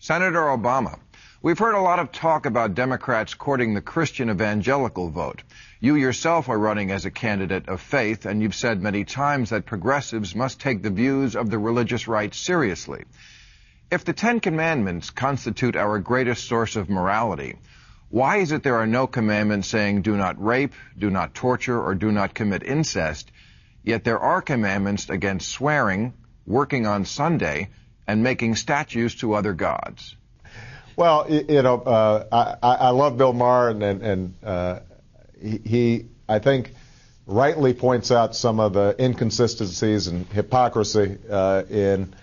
Senator Obama, we've heard a lot of talk about Democrats courting the Christian evangelical vote. You yourself are running as a candidate of faith, and you've said many times that progressives must take the views of the religious right seriously. If the Ten Commandments constitute our greatest source of morality, why is it there are no commandments saying do not rape, do not torture, or do not commit incest, yet there are commandments against swearing, working on Sunday, and making statues to other gods? Well, I love Bill Maher, and he, I think, rightly points out some of the inconsistencies and hypocrisy in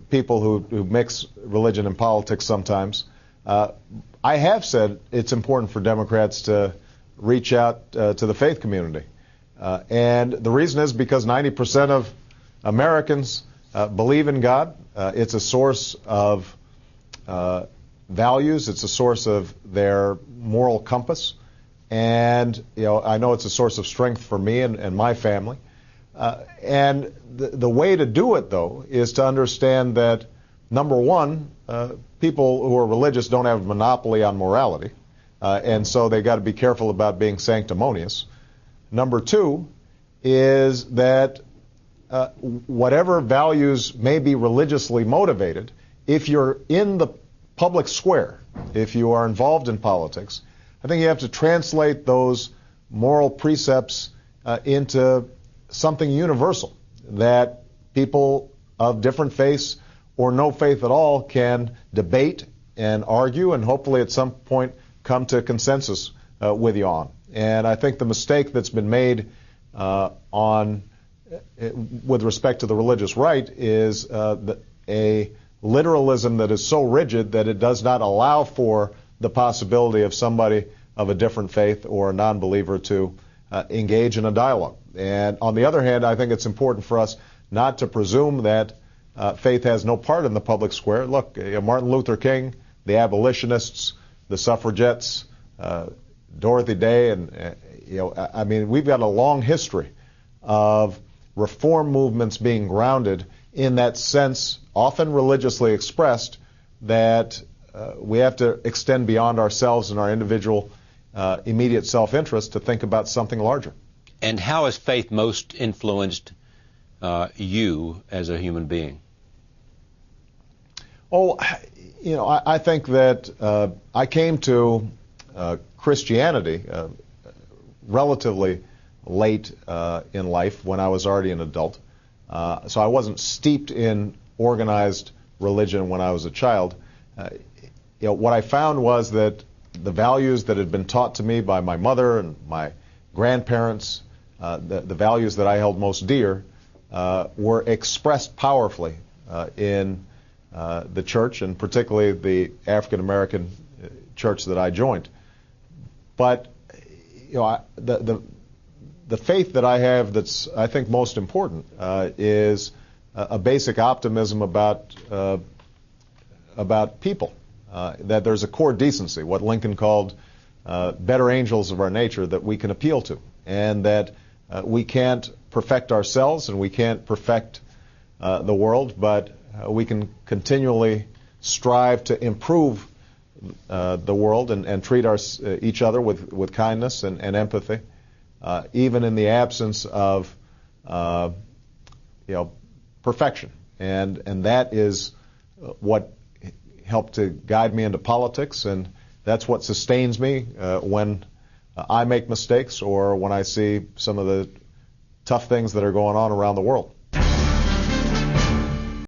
people who mix religion and politics sometimes. I have said it's important for Democrats to reach out to the faith community. And the reason is because 90% of Americans believe in God. It's a source of values. It's a source of their moral compass. And, I know it's a source of strength for me and my family. And the way to do it, though, is to understand that, number one, people who are religious don't have a monopoly on morality. And so they got to be careful about being sanctimonious. Number two is that whatever values may be religiously motivated, if you're in the public square, if you are involved in politics, I think you have to translate those moral precepts into something universal, that people of different faiths or no faith at all can debate and argue and hopefully at some point come to consensus with you on. And I think the mistake that's been made with respect to the religious right is a literalism that is so rigid that it does not allow for the possibility of somebody of a different faith or a non-believer to engage in a dialogue. And on the other hand, I think it's important for us not to presume that faith has no part in the public square. Look, Martin Luther King, the abolitionists, the suffragettes, Dorothy Day, and I mean, we've got a long history of reform movements being grounded in that sense, often religiously expressed, that we have to extend beyond ourselves and our individual immediate self-interest to think about something larger. And how has faith most influenced you as a human being? Oh, I think that I came to Christianity relatively late in life when I was already an adult. So I wasn't steeped in organized religion when I was a child. What I found was that the values that had been taught to me by my mother and my grandparents, the values that I held most dear, were expressed powerfully in the church, and particularly the African American church that I joined. But the faith that I have that's, I think, most important is a basic optimism about people, that there's a core decency, what Lincoln called better angels of our nature, that we can appeal to, and that we can't perfect ourselves and we can't perfect the world, but we can continually strive to improve the world and treat each other with kindness and empathy, even in the absence of perfection. And that is what helped to guide me into politics, and that's what sustains me when I make mistakes or when I see some of the tough things that are going on around the world.